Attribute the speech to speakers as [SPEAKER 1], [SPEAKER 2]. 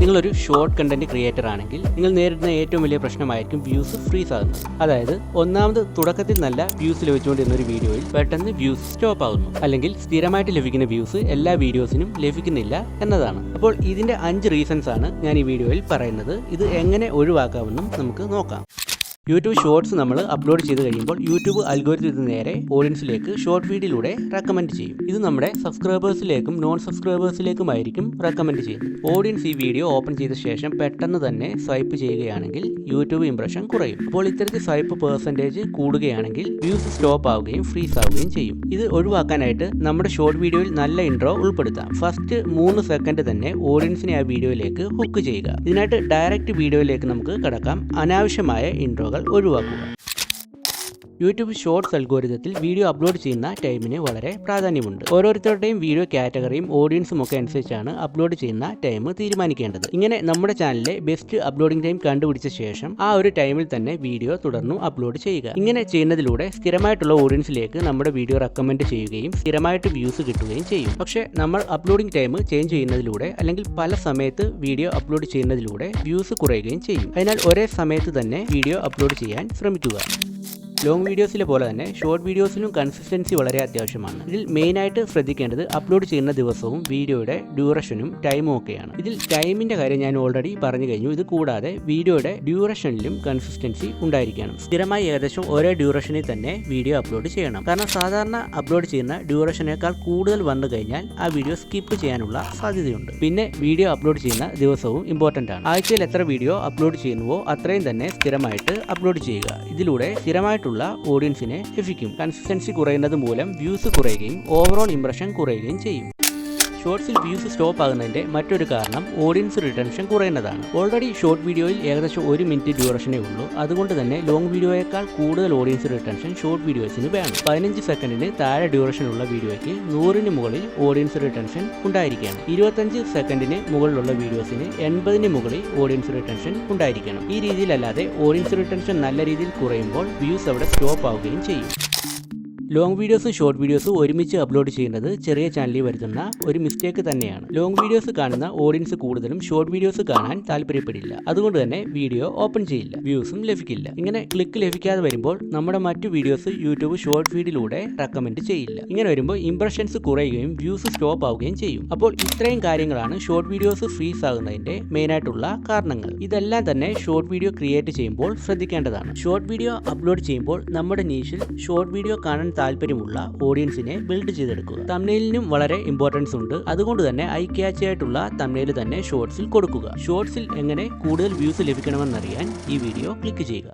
[SPEAKER 1] നിങ്ങളൊരു short content creator ആണെങ്കിൽ നിങ്ങൾ നേരിടുന്ന ഏറ്റവും വലിയ പ്രശ്നമായിരിക്കും വ്യൂസ് ഫ്രീസ് ആകുന്നത്. അതായത് ഒന്നാമത് തുടക്കത്തിൽ നല്ല വ്യൂസ് ലഭിച്ചുകൊണ്ടിരുന്ന ഒരു വീഡിയോയിൽ പെട്ടെന്ന് വ്യൂസ് സ്റ്റോപ്പ് ആകുന്നു, അല്ലെങ്കിൽ സ്ഥിരമായിട്ട് ലഭിക്കുന്ന വ്യൂസ് എല്ലാ വീഡിയോസിനും ലഭിക്കുന്നില്ല എന്നതാണ്. അപ്പോൾ ഇതിന്റെ 5 റീസൺസ് ആണ് ഞാൻ ഈ വീഡിയോയിൽ പറയുന്നത്. ഇത് എങ്ങനെ ഒഴിവാക്കാമെന്നും നമുക്ക് നോക്കാം. യൂട്യൂബ് ഷോർട്സ് നമ്മൾ അപ്ലോഡ് ചെയ്ത് കഴിയുമ്പോൾ യൂട്യൂബ് അൽഗോരിതത്തിന് നേരെ ഓഡിയൻസിലേക്ക് ഷോർട്ട് ഫീഡിലൂടെ റെക്കമെൻഡ് ചെയ്യും. ഇത് നമ്മുടെ സബ്സ്ക്രൈബേഴ്സിലേക്കും നോൺ സബ്സ്ക്രൈബേഴ്സിലേക്കുമായിരിക്കും റെക്കമെൻഡ് ചെയ്യുന്നത്. ഓഡിയൻസ് ഈ വീഡിയോ ഓപ്പൺ ചെയ്ത ശേഷം പെട്ടെന്ന് തന്നെ സ്വൈപ്പ് ചെയ്യുകയാണെങ്കിൽ യൂട്യൂബ് ഇംപ്രഷൻ കുറയും. അപ്പോൾ ഇത്തരത്തിൽ സ്വൈപ്പ് പെർസെൻറ്റേജ് കൂടുകയാണെങ്കിൽ വ്യൂസ് സ്റ്റോപ്പ് ആവുകയും ഫ്രീസ് ആവുകയും ചെയ്യും. ഇത് ഒഴിവാക്കാനായിട്ട് നമ്മുടെ ഷോർട്ട് വീഡിയോയിൽ നല്ല ഇൻട്രോ ഉൾപ്പെടുത്താം. ഫസ്റ്റ് 3 സെക്കൻഡ് തന്നെ ഓഡിയൻസിനെ ആ വീഡിയോയിലേക്ക് ഹുക്ക് ചെയ്യുക. ഇതിനായിട്ട് ഡയറക്റ്റ് വീഡിയോയിലേക്ക് നമുക്ക് കടക്കാം. അനാവശ്യമായ ഇൻട്രോകൾ ഒഴിവാക്കുക. യൂട്യൂബ് ഷോർട്സ് അൽഗോരിതത്തിൽ വീഡിയോ അപ്ലോഡ് ചെയ്യുന്ന ടൈമിന് വളരെ പ്രാധാന്യമുണ്ട്. ഓരോരുത്തരുടെയും വീഡിയോ കാറ്റഗറിയും ഓഡിയൻസും ഒക്കെ അനുസരിച്ചാണ് അപ്ലോഡ് ചെയ്യുന്ന ടൈം തീരുമാനിക്കേണ്ടത്. ഇങ്ങനെ നമ്മുടെ ചാനലിലെ ബെസ്റ്റ് അപ്ലോഡിംഗ് ടൈം കണ്ടുപിടിച്ച ശേഷം ആ ഒരു ടൈമിൽ തന്നെ വീഡിയോ തുടർന്നും അപ്ലോഡ് ചെയ്യുക. ഇങ്ങനെ ചെയ്യുന്നതിലൂടെ സ്ഥിരമായിട്ടുള്ള ഓഡിയൻസിലേക്ക് നമ്മുടെ വീഡിയോ റെക്കമെൻഡ് ചെയ്യുകയും സ്ഥിരമായിട്ട് വ്യൂസ് കിട്ടുകയും ചെയ്യും. പക്ഷേ നമ്മൾ അപ്ലോഡിംഗ് ടൈം ചേഞ്ച് ചെയ്യുന്നതിലൂടെ അല്ലെങ്കിൽ പല സമയത്ത് വീഡിയോ അപ്ലോഡ് ചെയ്യുന്നതിലൂടെ വ്യൂസ് കുറയുകയും ചെയ്യും. അതിനാൽ ഒരേ സമയത്ത് തന്നെ വീഡിയോ അപ്ലോഡ് ചെയ്യാൻ ശ്രമിക്കുക. ലോങ് വീഡിയോസിലെ പോലെ തന്നെ ഷോർട്ട് വീഡിയോസിലും കൺസിസ്റ്റൻസി വളരെ അത്യാവശ്യമാണ്. ഇതിൽ മെയിനായിട്ട് ശ്രദ്ധിക്കേണ്ടത് അപ്ലോഡ് ചെയ്യുന്ന ദിവസവും വീഡിയോയുടെ ഡ്യൂറേഷനും ടൈമും ഒക്കെയാണ്. ഇതിൽ ടൈമിന്റെ കാര്യം ഞാൻ ഓൾറെഡി പറഞ്ഞു കഴിഞ്ഞു. ഇത് കൂടാതെ വീഡിയോയുടെ ഡ്യൂറേഷനിലും കൺസിസ്റ്റൻസി ഉണ്ടായിരിക്കണം. സ്ഥിരമായി ഏകദേശം ഒരേ ഡ്യൂറേഷനിൽ തന്നെ വീഡിയോ അപ്ലോഡ് ചെയ്യണം. കാരണം സാധാരണ അപ്ലോഡ് ചെയ്യുന്ന ഡ്യൂറേഷനേക്കാൾ കൂടുതൽ വന്നു കഴിഞ്ഞാൽ ആ വീഡിയോ സ്കിപ്പ് ചെയ്യാനുള്ള സാധ്യതയുണ്ട്. പിന്നെ വീഡിയോ അപ്ലോഡ് ചെയ്യുന്ന ദിവസവും ഇമ്പോർട്ടൻ്റ് ആണ്. ആഴ്ചയിൽ എത്ര വീഡിയോ അപ്ലോഡ് ചെയ്യുന്നുവോ അത്രയും തന്നെ സ്ഥിരമായിട്ട് അപ്ലോഡ് ചെയ്യുക. ഇതിലൂടെ സ്ഥിരമായിട്ട് ഓഡിയൻസിനെ ലഭിക്കും. കൺസിസ്റ്റൻസി കുറയുന്നത് മൂലം വ്യൂസ് കുറയുകയും ഓവറോൾ ഇംപ്രഷൻ കുറയുകയും ചെയ്യും. ഷോർട്സിൽ വ്യൂസ് സ്റ്റോപ്പ് ആകുന്നതിന്റെ മറ്റൊരു കാരണം ഓഡിയൻസ് റിട്ടൻഷൻ കുറയുന്നതാണ്. ഓൾറെഡി ഷോർട്ട് വീഡിയോയിൽ ഏകദേശം 1 മിനിറ്റ് ഡ്യൂറേഷനേ ഉള്ളൂ. അതുകൊണ്ട് തന്നെ ലോങ് വീഡിയോയേക്കാൾ കൂടുതൽ ഓഡിയൻസ് റിട്ടൻഷൻ ഷോർട്ട് വീഡിയോസിന് വേണം. 15 സെക്കൻഡിന് താഴെ ഡ്യൂറേഷനുള്ള വീഡിയോയ്ക്ക് 100ന് മുകളിൽ ഓഡിയൻസ് റിട്ടൻഷൻ ഉണ്ടായിരിക്കണം. 25 സെക്കൻഡിന് മുകളിലുള്ള വീഡിയോസിന് 80ന് മുകളിൽ ഓഡിയൻസ് റിട്ടൻഷൻ ഉണ്ടായിരിക്കണം. ഈ രീതിയിലല്ലാതെ ഓഡിയൻസ് റിട്ടൻഷൻ നല്ല രീതിയിൽ കുറയുമ്പോൾ വ്യൂസ് അവിടെ സ്റ്റോപ്പ് ആവുകയും ചെയ്യും. ലോങ് വീഡിയോസും ഷോർട്ട് വീഡിയോസും ഒരുമിച്ച് അപ്ലോഡ് ചെയ്യുന്നത് ചെറിയ ചാനലിൽ വരുത്തുന്ന ഒരു മിസ്റ്റേക്ക് തന്നെയാണ്. ലോങ് വീഡിയോസ് കാണുന്ന ഓഡിയൻസ് കൂടുതലും ഷോർട്ട് വീഡിയോസ് കാണാൻ താല്പര്യപ്പെടില്ല. അതുകൊണ്ട് തന്നെ വീഡിയോ ഓപ്പൺ ചെയ്യില്ല, വ്യൂസും ലഭിക്കില്ല. ഇങ്ങനെ ക്ലിക്ക് ലഭിക്കാതെ വരുമ്പോൾ നമ്മുടെ മറ്റു വീഡിയോസ് യൂട്യൂബ് ഷോർട്ട് ഫീഡിലൂടെ റെക്കമെൻഡ് ചെയ്യില്ല. ഇങ്ങനെ വരുമ്പോൾ ഇംപ്രഷൻസ് കുറയുകയും വ്യൂസ് സ്റ്റോപ്പ് ആവുകയും ചെയ്യും. അപ്പോൾ ഇത്രയും കാര്യങ്ങളാണ് ഷോർട്ട് വീഡിയോസ് ഫ്രീസ് ആകുന്നതിന്റെ മെയിനായിട്ടുള്ള കാരണങ്ങൾ. ഇതെല്ലാം തന്നെ ഷോർട്ട് വീഡിയോ ക്രിയേറ്റ് ചെയ്യുമ്പോൾ ശ്രദ്ധിക്കേണ്ടതാണ്. ഷോർട്ട് വീഡിയോ അപ്ലോഡ് ചെയ്യുമ്പോൾ നമ്മുടെ നീഷിൽ ഷോർട്ട് വീഡിയോ കാണാൻ താല്പര്യമുള്ള ഓഡിയൻസിനെ ബിൽഡ് ചെയ്തെടുക്കുക. തംബ്നെയിലിനും വളരെ ഇമ്പോർട്ടൻസ് ഉണ്ട്. അതുകൊണ്ട് തന്നെ ഐ ക്യാച്ച് ആയിട്ടുള്ള തംബ്നെയിൽ തന്നെ ഷോർട്സിൽ കൊടുക്കുക. ഷോർട്സിൽ എങ്ങനെ കൂടുതൽ വ്യൂസ് ലഭിക്കണമെന്നറിയാൻ ഈ വീഡിയോ ക്ലിക്ക് ചെയ്യുക.